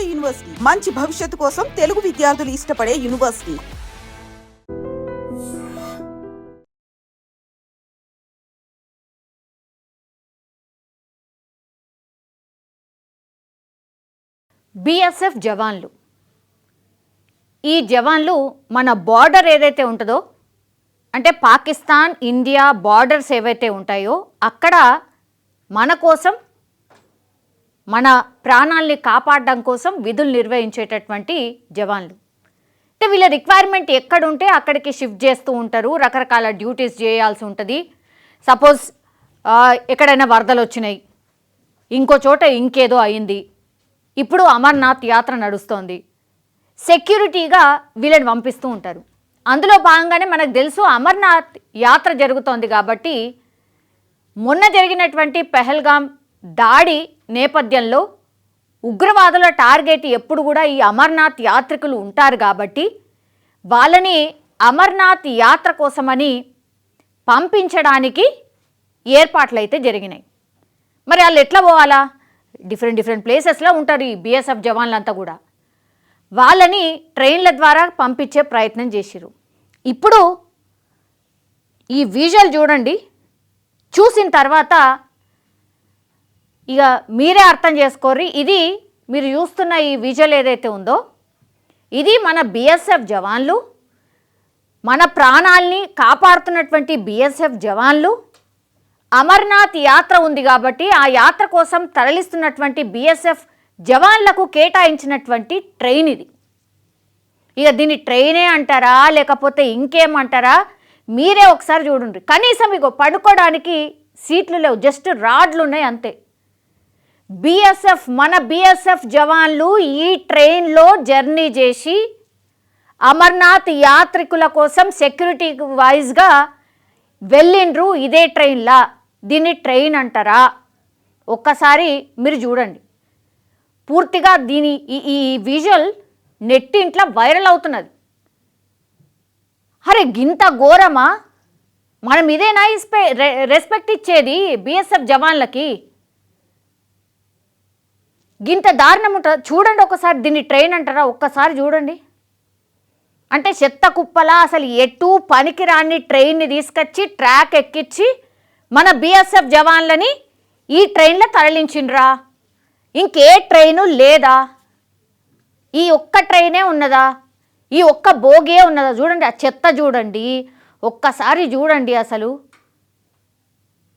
Tamil Nadu university మంచి భవిష్యత్తు కోసం తెలుగు విద్యార్థులు ఇష్టపడే యూనివర్సిటీ. బిఎస్ఎఫ్ జవాన్లు, ఈ జవాన్లు మన బార్డర్ ఏదైతే ఉంటుందో, అంటే పాకిస్తాన్ ఇండియా బార్డర్స్ ఏవైతే ఉంటాయో అక్కడ మన కోసం, మన ప్రాణాలని కాపాడడం కోసం విధులు నిర్వహించేటటువంటి జవాన్లు. అంటే వీళ్ళ రిక్వైర్మెంట్ ఎక్కడుంటే అక్కడికి షిఫ్ట్ చేస్తూ ఉంటారు, రకరకాల డ్యూటీస్ చేయాల్సి ఉంటుంది. సపోజ్ ఎక్కడైనా వరదలు వచ్చినాయి, ఇంకో చోట ఇంకేదో అయింది, ఇప్పుడు అమర్నాథ్ యాత్ర నడుస్తోంది, సెక్యూరిటీగా వీళ్ళని పంపిస్తూ ఉంటారు. అందులో భాగంగానే మనకు తెలుసు అమర్నాథ్ యాత్ర జరుగుతోంది కాబట్టి మొన్న జరిగినటువంటి పెహల్గాం దాడి నేపథ్యంలో ఉగ్రవాదుల టార్గెట్ ఎప్పుడు కూడా ఈ అమర్నాథ్ యాత్రికులు ఉంటారు కాబట్టి వాళ్ళని అమర్నాథ్ యాత్ర కోసమని పంపించడానికి ఏర్పాట్లు అయితే జరిగినాయి. మరి వాళ్ళు ఎట్లా పోవాలా? డిఫరెంట్ ప్లేసెస్లో ఉంటారు ఈ బిఎస్ఎఫ్ జవాన్లంతా కూడా. వాళ్ళని ట్రైన్ల ద్వారా పంపించే ప్రయత్నం చేసిరు. ఇప్పుడు ఈ విజువల్ చూడండి, చూసిన తర్వాత ఇక మీరే అర్థం చేసుకోర్రి. ఇది మీరు చూస్తున్న ఈ విజువల్ ఏదైతే ఉందో ఇది మన బిఎస్ఎఫ్ జవాన్లు, మన ప్రాణాల్ని కాపాడుతున్నటువంటి బిఎస్ఎఫ్ జవాన్లు. అమర్నాథ్ యాత్ర ఉంది కాబట్టి ఆ యాత్ర కోసం తరలిస్తున్నటువంటి బిఎస్ఎఫ్ జవాన్లకు కేటాయించినటువంటి ట్రైన్ ఇది. ఇక దీన్ని ట్రైనే అంటారా లేకపోతే ఇంకేమంటారా మీరే ఒకసారి చూడండి. కనీసం ఇగో పడుకోవడానికి సీట్లు లేవు, జస్ట్ రాడ్లు ఉన్నాయి అంతే. బిఎస్ఎఫ్, మన బిఎస్ఎఫ్ జవాన్లు ఈ ట్రైన్లో జర్నీ చేసి అమర్నాథ్ యాత్రికుల కోసం సెక్యూరిటీ వైజ్గా వెళ్ళిండ్రు ఇదే ట్రైన్లా. దీన్ని ట్రైన్ అంటారా? ఒక్కసారి మీరు చూడండి. పూర్తిగా దీని ఈ విజువల్ నెట్టింట్లో వైరల్ అవుతున్నది. అరే గింత ఘోరమా? మనం ఇదేనా రెస్పెక్ట్ ఇచ్చేది బిఎస్ఎఫ్ జవాన్లకి? గింత దారుణం ఉంటుంది. చూడండి ఒకసారి, దీన్ని ట్రైన్ అంటారా? ఒక్కసారి చూడండి. అంటే చెత్త కుప్పలా అసలు ఎటు పనికిరాని ట్రైన్ని తీసుకొచ్చి ట్రాక్ ఎక్కించి మన బిఎస్ఎఫ్ జవాన్లని ఈ ట్రైన్లో తరలించిండ్రా? ఇంకే ట్రైను లేదా? ఈ ఒక్క ట్రైనే ఉన్నదా? ఈ ఒక్క బోగే ఉన్నదా? చూడండి ఆ చెత్త చూడండి, ఒక్కసారి చూడండి. అసలు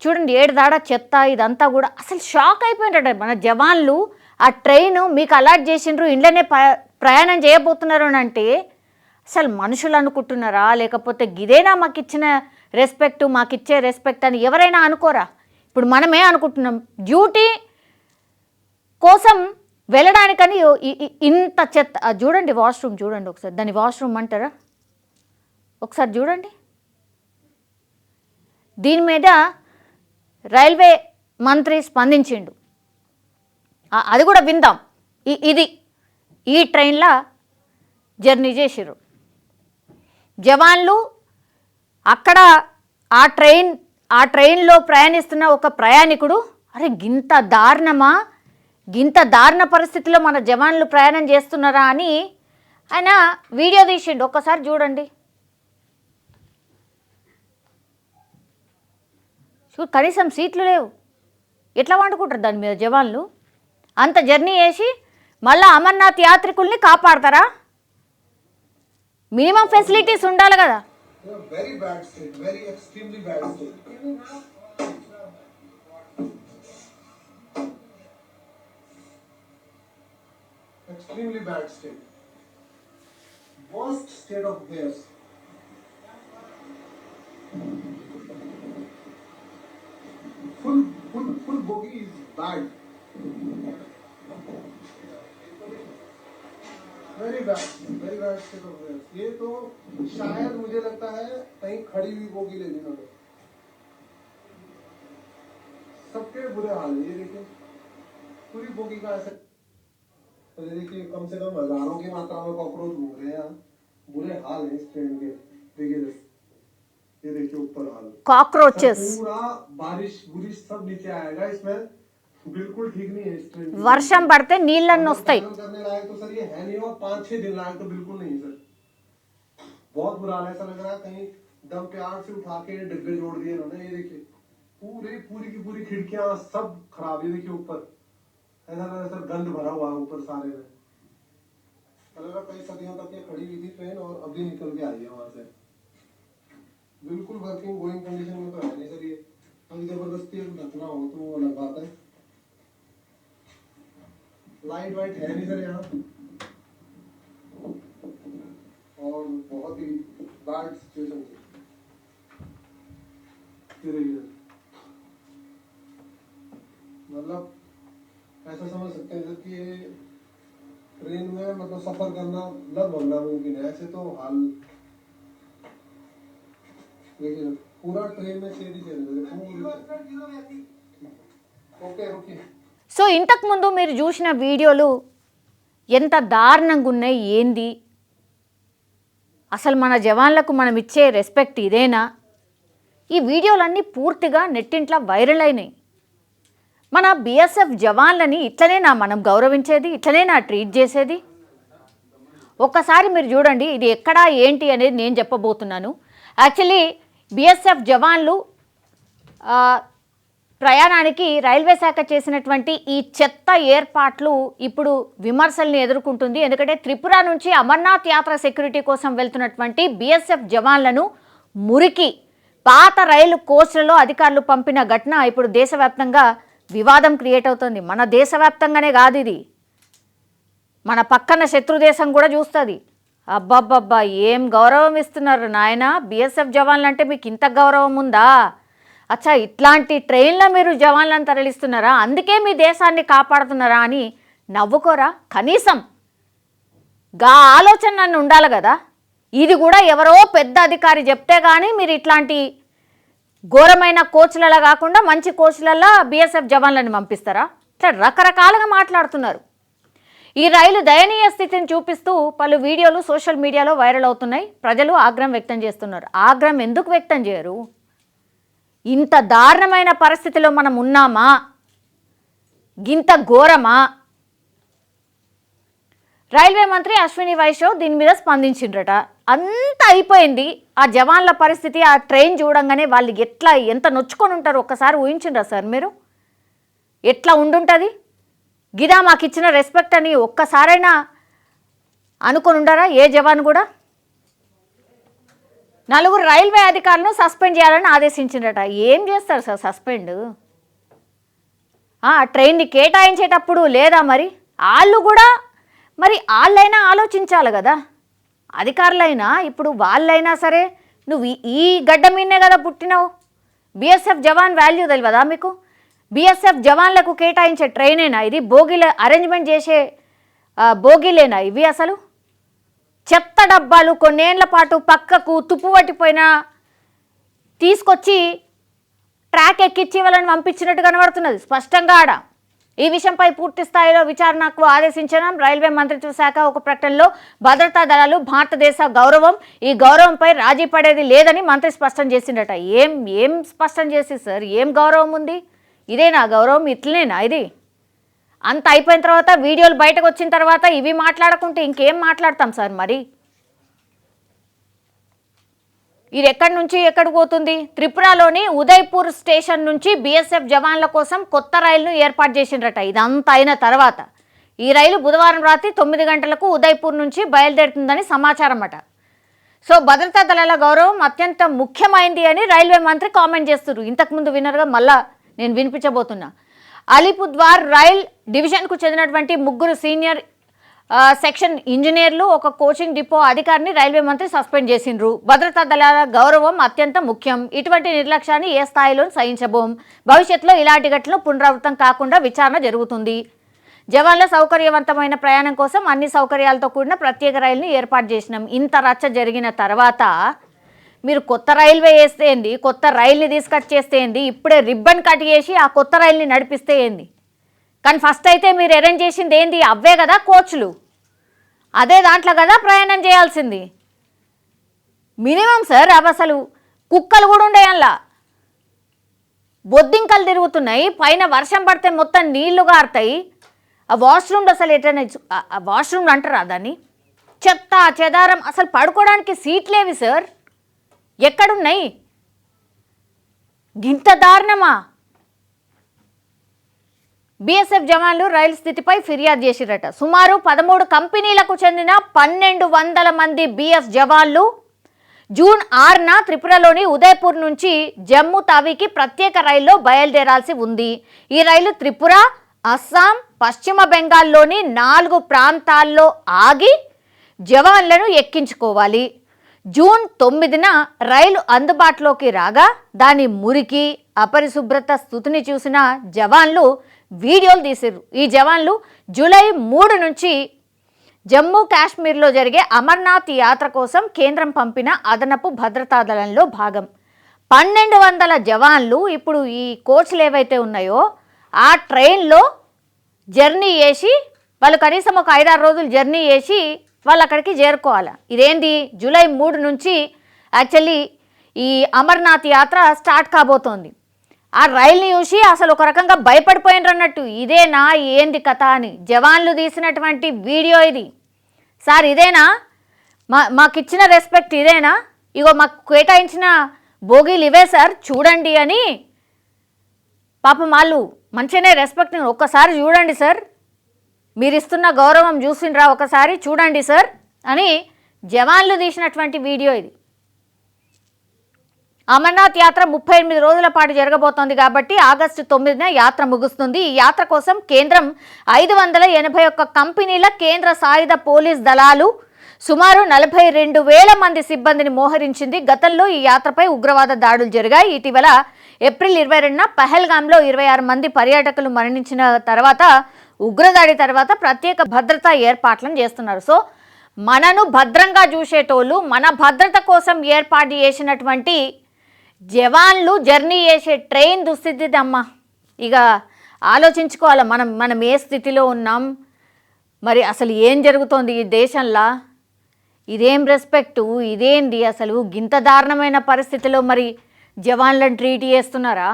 చూడండి ఏడుదాడా చెత్త ఇదంతా కూడా. అసలు షాక్ అయిపోయినట్టు మన జవాన్లు. ఆ ట్రైను మీకు అలాట్ చేసిండ్రు, ఇంట్లోనే ప్రయాణం చేయబోతున్నారు అని అంటే అసలు మనుషులు అనుకుంటున్నారా లేకపోతే గిదేనా మాకు ఇచ్చిన రెస్పెక్ట్, మాకు ఇచ్చే రెస్పెక్ట్ అని ఎవరైనా అనుకోరా? ఇప్పుడు మనమే అనుకుంటున్నాం డ్యూటీ కోసం వెళ్ళడానికని ఇంత చెత్త. చూడండి వాష్రూమ్ చూడండి ఒకసారి, దాన్ని వాష్రూమ్ అంటారా? ఒకసారి చూడండి. దీని మీద రైల్వే మంత్రి స్పందించిండు, అది కూడా విందాం. ఇది ఈ ట్రైన్లో జర్నీ చేసిర్రు జవాన్లు. అక్కడ ఆ ట్రైన్లో ప్రయాణిస్తున్న ఒక ప్రయాణికుడు, అరే గింత దారుణమా, గింత దారుణ పరిస్థితిలో మన జవాన్లు ప్రయాణం చేస్తున్నారా అని ఆయన వీడియో తీసిండు. ఒక్కసారి చూడండి. కనీసం సీట్లు లేవు, ఎట్లా వండుకుంటారు దాని మీద జవాన్లు? అంత జర్నీ చేసి మళ్ళీ అమర్నాథ్ యాత్రికుల్ని కాపాడతారా? మినిమం ఫెసిలిటీస్ ఉండాలి కదా. Very bad state, very extremely bad state. Extremely bad state. Worst state of affairs. Full bogie is bad. very bad state of affairs. ये तो शायद मुझे लगता है कहीं खड़ी हुई बोगी ले जिन्होंने, सबके बुरे हाल है। ये देखिए पूरी बोगी का ऐसा, तो ये देखिए कम से कम हजारों की मात्रा में कॉकरोच घूम रहे हैं यहाँ। बुरे हाल है इस ट्रेन के। देखिए ये देखिए ऊपर हाल, कॉकरोचेस, पूरा बारिश बुरिश सब नीचे आएगा इसमें। बिल्कुल ठीक नहीं है इस ट्रेन की। వర్షం పడితే నీళ్ళన్నీ వస్తాయి. ट्रैवल करने लायक तो सर ये है नहीं, और 5-6 दिन लायक तो बिल्कुल नहीं है सर। बहुत बुरा हाल है, ऐसा लग रहा है कहीं डंप यार्ड से उठा के डिब्बे जोड़ दिए इन्होंने। ये देखिए पूरी की पूरी खिड़कियां सब खराब, ये देखिए ऊपर ऐसा लग रहा है सर गंद भरा हुआ है ऊपर सारे में। लग रहा कई सदियों तक ये खड़ी हुई थी ट्रेन और अभी निकल के आई है वहां से। बिल्कुल वर्किंग गोइंग कंडीशन में तो है नहीं सर ये। अभी जबरदस्ती ढकना हो तो वो अलग बात है। लाइट वाइट है नहीं सर यहाँ, और बहुत ही बैड सिचुएशन थी। मतलब ऐसा समझ सकते हैं सर कि ये ट्रेन में मतलब सफर करना लगभग नामुमकिन है। ऐसे तो हाल देखिए पूरा ट्रेन में छेद ही छेद। Okay okay. సో ఇంతకుముందు మీరు చూసిన వీడియోలు ఎంత దారుణంగా ఉన్నాయి, ఏంది అసలు మన జవాన్లకు మనం ఇచ్చే రెస్పెక్ట్ ఇదేనా? ఈ వీడియోలన్నీ పూర్తిగా నెట్టింట్లో వైరల్ అయినాయి. మన బీఎస్ఎఫ్ జవాన్లని ఇట్లనేనా మనం గౌరవించేది, ఇట్లనేనా ట్రీట్ చేసేది? ఒక్కసారి మీరు చూడండి, ఇది ఎక్కడా ఏంటి అనేది నేను చెప్పబోతున్నాను. యాక్చువల్లీ బీఎస్ఎఫ్ జవాన్లు ప్రయాణానికి రైల్వే శాఖ చేసినటువంటి ఈ చెత్త ఏర్పాట్లు ఇప్పుడు విమర్శల్ని ఎదుర్కొంటుంది. ఎందుకంటే త్రిపుర నుంచి అమర్నాథ్ యాత్ర సెక్యూరిటీ కోసం వెళ్తున్నటువంటి బీఎస్ఎఫ్ జవాన్లను మురికి పాత రైలు కోచ్లలో అధికారులు పంపిన ఘటన ఇప్పుడు దేశవ్యాప్తంగా వివాదం క్రియేట్ అవుతుంది. మన దేశవ్యాప్తంగానే కాదు, ఇది మన పక్కన శత్రు దేశం కూడా చూస్తుంది. అబ్బబ్బబ్బా, ఏం గౌరవం ఇస్తున్నారు నాయన, బీఎస్ఎఫ్ జవాన్లు అంటే మీకు ఇంత గౌరవం ఉందా? అచ్చా, ఇట్లాంటి ట్రైన్లో మీరు జవాన్లను తరలిస్తున్నారా, అందుకే మీ దేశాన్ని కాపాడుతున్నారా అని నవ్వుకోరా? కనీసం గా ఆలోచన నన్ను ఉండాలి కదా. ఇది కూడా ఎవరో పెద్ద అధికారి చెప్తే కానీ మీరు ఇట్లాంటి ఘోరమైన కోచ్లలో కాకుండా మంచి కోచ్లలో బీఎస్ఎఫ్ జవాన్లను పంపిస్తారా? ఇట్లా రకరకాలుగా మాట్లాడుతున్నారు. ఈ రైలు దయనీయ స్థితిని చూపిస్తూ పలు వీడియోలు సోషల్ మీడియాలో వైరల్ అవుతున్నాయి. ప్రజలు ఆగ్రహం వ్యక్తం చేస్తున్నారు. ఆగ్రహం ఎందుకు వ్యక్తం చేయరు? ఇంత దారుణమైన పరిస్థితిలో మనం ఉన్నామా? గింత ఘోరమా? రైల్వే మంత్రి అశ్విని వైష్ణవ్ దీని మీద స్పందించిండ్రట. అంత అయిపోయింది. ఆ జవాన్ల పరిస్థితి, ఆ ట్రైన్ చూడంగానే వాళ్ళు ఎంత నొచ్చుకొని ఉంటారు ఒక్కసారి ఊహించిండ్రా సార్ మీరు? ఎట్లా ఉండుంటుంది? గిదా మాకు ఇచ్చిన రెస్పెక్ట్ అని ఒక్కసారైనా అనుకొని ఉండరా ఏ జవాన్ కూడా? 4 రైల్వే అధికారులను సస్పెండ్ చేయాలని ఆదేశించిందట. ఏం చేస్తారు సార్ సస్పెండ్? ట్రైన్ని కేటాయించేటప్పుడు లేదా మరి వాళ్ళు కూడా మరి వాళ్ళైనా ఆలోచించాలి కదా. అధికారులైనా ఇప్పుడు వాళ్ళైనా సరే, నువ్వు ఈ గడ్డ మీదనే కదా పుట్టినావు. బీఎస్ఎఫ్ జవాన్ వాల్యూ తెలియదా మీకు? బీఎస్ఎఫ్ జవాన్లకు కేటాయించే ట్రైనేనా ఇది? బోగీల అరేంజ్మెంట్ చేసే బోగీలేనా ఇవి? అసలు చెత్త డబ్బాలు కొన్నేళ్ల పాటు పక్కకు తుప్పు పట్టిపోయినా తీసుకొచ్చి ట్రాక్ ఎక్కించి వాళ్ళని పంపించినట్టు కనబడుతున్నది స్పష్టంగా ఆడ. ఈ విషయంపై పూర్తి స్థాయిలో విచారణకు ఆదేశించిన రైల్వే మంత్రిత్వ శాఖ ఒక ప్రకటనలో భద్రతా దళాలు భారతదేశ గౌరవం, ఈ గౌరవంపై రాజీ పడేది లేదని మంత్రి స్పష్టం చేసిండట. ఏం స్పష్టం చేసి సార్? ఏం గౌరవం ఉంది? ఇదేనా గౌరవం? ఇట్లనేనా ఇది? అంత అయిపోయిన తర్వాత వీడియోలు బయటకు వచ్చిన తర్వాత ఇవి మాట్లాడకుంటే ఇంకేం మాట్లాడతాం సార్? మరి ఇది ఎక్కడి నుంచి ఎక్కడికి పోతుంది? త్రిపురలోని ఉదయ్పూర్ స్టేషన్ నుంచి బీఎస్ఎఫ్ జవాన్ల కోసం కొత్త రైలును ఏర్పాటు చేసిండ్రట. ఇదంతా అయిన తర్వాత ఈ రైలు బుధవారం రాత్రి 9 గంటలకు ఉదయ్పూర్ నుంచి బయలుదేరుతుందని సమాచారం అట. సో భద్రతా దళాల గౌరవం అత్యంత ముఖ్యమైంది అని రైల్వే మంత్రి కామెంట్ చేస్తున్నారు. ఇంతకుముందు విన్నర్గా మళ్ళా నేను వినిపించబోతున్నా. అలీపుర్ద్వార్ రైల్ డివిజన్కు చెందినటువంటి 3 సీనియర్ సెక్షన్ ఇంజనీర్లు, ఒక కోచింగ్ డిపో అధికారిని రైల్వే మంత్రి సస్పెండ్ చేసిండ్రు. భద్రతా దళాల గౌరవం అత్యంత ముఖ్యం. ఇటువంటి నిర్లక్ష్యాన్ని ఏ స్థాయిలో సహించబోం. భవిష్యత్తులో ఇలాంటి ఘటనలు పునరావృతం కాకుండా విచారణ జరుగుతుంది. జవాన్ల సౌకర్యవంతమైన ప్రయాణం కోసం అన్ని సౌకర్యాలతో కూడిన ప్రత్యేక రైలుని ఏర్పాటు చేసినాం. ఇంత రచ్చ జరిగిన తర్వాత మీరు కొత్త రైల్వే వేస్తే ఏంది, కొత్త రైల్ని తీసుకొచ్చేస్తే ఏంది, ఇప్పుడే రిబ్బన్ కట్ చేసి ఆ కొత్త రైల్ని నడిపిస్తే ఏంది? కానీ ఫస్ట్ అయితే మీరు అరేంజ్ చేసింది ఏంది? అవే కదా కోచ్లు, అదే దాంట్లో కదా ప్రయాణం చేయాల్సింది. మినిమం సార్ అవి అసలు కుక్కలు కూడా ఉండే అలా. బొద్దింకలు తిరుగుతున్నాయి, పైన వర్షం పడితే మొత్తం నీళ్లు గారుతాయి. ఆ వాష్రూమ్లో అసలు ఎటైనా వాష్రూమ్ అంటారా దాన్ని? చెత్త చెదారం, అసలు పడుకోవడానికి సీట్లేవి సార్, ఎక్కడున్నాయి? గింత దారుణమా? బీఎస్ఎఫ్ జవాన్లు రైలు స్థితిపై ఫిర్యాదు చేసిరట. సుమారు 13 కంపెనీలకు చెందిన 1200 మంది బీఎఫ్ జవాన్లు జూన్ 6న త్రిపురలోని ఉదయపూర్ నుంచి జమ్మూ తావీకి ప్రత్యేక రైల్లో బయలుదేరాల్సి ఉంది. ఈ రైలు త్రిపుర, అస్సాం, పశ్చిమ బెంగాల్లోని 4 ప్రాంతాల్లో ఆగి జవాన్లను ఎక్కించుకోవాలి. జూన్ 9న రైలు అందుబాటులోకి రాగా దాని మురికి, అపరిశుభ్రత స్థితిని చూసిన జవాన్లు వీడియోలు తీశారు. ఈ జవాన్లు జూలై 3 నుంచి జమ్మూ కాశ్మీర్లో జరిగే అమర్నాథ్ యాత్ర కోసం కేంద్రం పంపిన అదనపు భద్రతా దళంలో భాగం. 1200 జవాన్లు ఇప్పుడు ఈ కోచ్లు ఏవైతే ఉన్నాయో ఆ ట్రైన్లో జర్నీ చేసి, వాళ్ళు కనీసం ఒక 5-6 రోజులు జర్నీ చేసి వాళ్ళు అక్కడికి చేరుకోవాలి. ఇదేంటి, జూలై 3 నుంచి యాక్చువల్లీ ఈ అమర్నాథ్ యాత్ర స్టార్ట్ కాబోతోంది. ఆ రైల్ని చూసి అసలు ఒక రకంగా భయపడిపోయినారు అన్నట్టు. ఇదేనా ఏంది కథ అని జవాన్లు తీసినటువంటి వీడియో ఇది. సార్ ఇదేనా మాకు ఇచ్చిన రెస్పెక్ట్? ఇదేనా? ఇగో మాకు కేటాయించిన బోగీలు ఇవే సార్, చూడండి అని. పాపం వాళ్ళు మంచిగానే రెస్పెక్ట్, ఒక్కసారి చూడండి సార్, మీరు ఇస్తున్న గౌరవం చూసిండ్రా, ఒకసారి చూడండి సార్ అని జవాన్లు తీసినటువంటి వీడియో ఇది. అమర్నాథ్ యాత్ర 38 రోజుల పాటు జరగబోతోంది కాబట్టి ఆగస్టు 9న యాత్ర ముగుస్తుంది. ఈ యాత్ర కోసం కేంద్రం 581 కంపెనీల కేంద్ర సాయుధ పోలీస్ దళాలు సుమారు 42,000 మంది సిబ్బందిని మోహరించింది. గతంలో ఈ యాత్రపై ఉగ్రవాద దాడులు జరిగాయి. ఇటీవల ఏప్రిల్ 22న పహల్గామ్లో 26 మంది పర్యాటకులు మరణించిన తర్వాత, ఉగ్రదాడి తర్వాత ప్రత్యేక భద్రతా ఏర్పాట్లను చేస్తున్నారు. సో మనను భద్రంగా చూసేటోళ్ళు, మన భద్రత కోసం ఏర్పాటు చేసినటువంటి జవాన్లు జర్నీ చేసే ట్రైన్ దుస్థితి అమ్మా. ఇక ఆలోచించుకోవాలి మనం ఏ స్థితిలో ఉన్నాం, మరి అసలు ఏం జరుగుతోంది ఈ దేశంలో, ఇదేం రెస్పెక్టు, ఇదేంది అసలు? గింత దారుణమైన పరిస్థితిలో మరి జవాన్లను ట్రీట్ చేస్తున్నారా?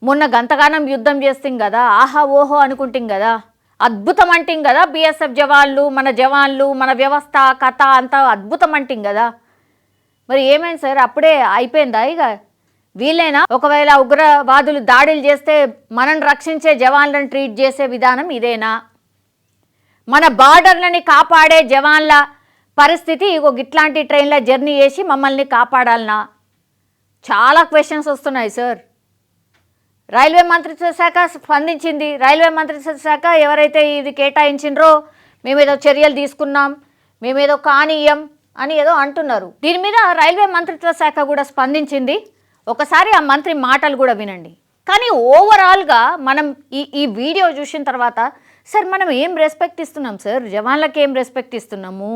మొన్న గంతగానం యుద్ధం చేస్తాం కదా, ఆహా ఓహో అనుకుంటాం కదా, అద్భుతం అంటాం కదా, బీఎస్ఎఫ్ జవాన్లు, మన జవాన్లు, మన వ్యవస్థ కథ అంతా అద్భుతం అంటాం కదా. మరి ఏమైంది సార్? అప్పుడే అయిపోయిందా? ఇక వీళ్ళైనా ఒకవేళ ఉగ్రవాదులు దాడులు చేస్తే మనల్ని రక్షించే జవాన్లను ట్రీట్ చేసే విధానం ఇదేనా? మన బార్డర్లని కాపాడే జవాన్ల పరిస్థితి ఇగో ఇట్లాంటి ట్రైన్లో జర్నీ చేసి మమ్మల్ని కాపాడాలనా? చాలా క్వశ్చన్స్ వస్తున్నాయి సార్. రైల్వే మంత్రిత్వ శాఖ స్పందించింది. రైల్వే మంత్రిత్వ శాఖ ఎవరైతే ఇది కేటాయించిండ్రో మేమేదో చర్యలు తీసుకున్నాం, మేమేదో కానీయం అని ఏదో అంటున్నారు. దీని మీద రైల్వే మంత్రిత్వ శాఖ కూడా స్పందించింది. ఒకసారి ఆ మంత్రి మాటలు కూడా వినండి. కానీ ఓవరాల్గా మనం ఈ వీడియో చూసిన తర్వాత సార్ మనం ఏం రెస్పెక్ట్ ఇస్తున్నాం సార్? జవాన్లకి ఏం రెస్పెక్ట్ ఇస్తున్నాము?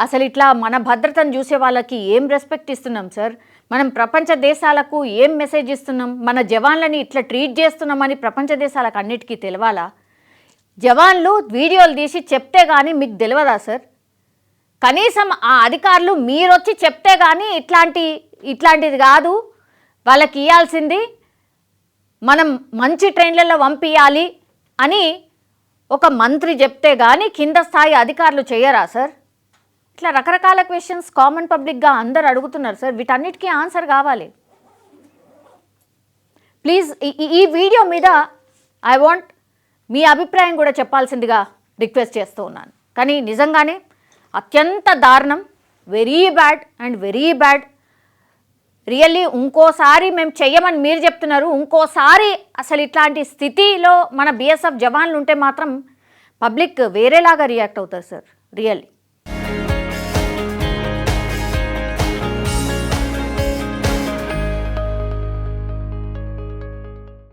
అసలు ఇట్లా మన భద్రతను చూసే వాళ్ళకి ఏం రెస్పెక్ట్ ఇస్తున్నాం సార్? మనం ప్రపంచ దేశాలకు ఏం మెసేజ్ ఇస్తున్నాం? మన జవాన్లని ఇట్లా ట్రీట్ చేస్తున్నామని ప్రపంచ దేశాలకు అన్నిటికీ తెలవాలా? జవాన్లు వీడియోలు తీసి చెప్తే కానీ మీకు తెలియదా సార్? కనీసం ఆ అధికారులు మీరొచ్చి చెప్తే కానీ ఇట్లాంటిది కాదు, వాళ్ళకి ఇవ్వాల్సింది మనం మంచి ట్రైన్లలో పంపించాలి అని ఒక మంత్రి చెప్తే కానీ కింద స్థాయి అధికారులు చేయరా సార్? ఇట్లా రకరకాల క్వశ్చన్స్ కామన్ పబ్లిక్గా అందరు అడుగుతున్నారు సార్. వీటన్నిటికీ ఆన్సర్ కావాలి. ప్లీజ్ ఈ వీడియో మీద ఐ వాంట్ మీ అభిప్రాయం కూడా చెప్పాల్సిందిగా రిక్వెస్ట్ చేస్తూ ఉన్నాను. కానీ నిజంగానే అత్యంత దారుణం, very bad and very bad. Really ఇంకోసారి మేము చెయ్యమని మీరు చెప్తున్నారు, ఇంకోసారి అసలు ఇట్లాంటి స్థితిలో మన బీఎస్ఎఫ్ జవాన్లు ఉంటే మాత్రం పబ్లిక్ వేరేలాగా రియాక్ట్ అవుతారు సార్ రియల్లీ.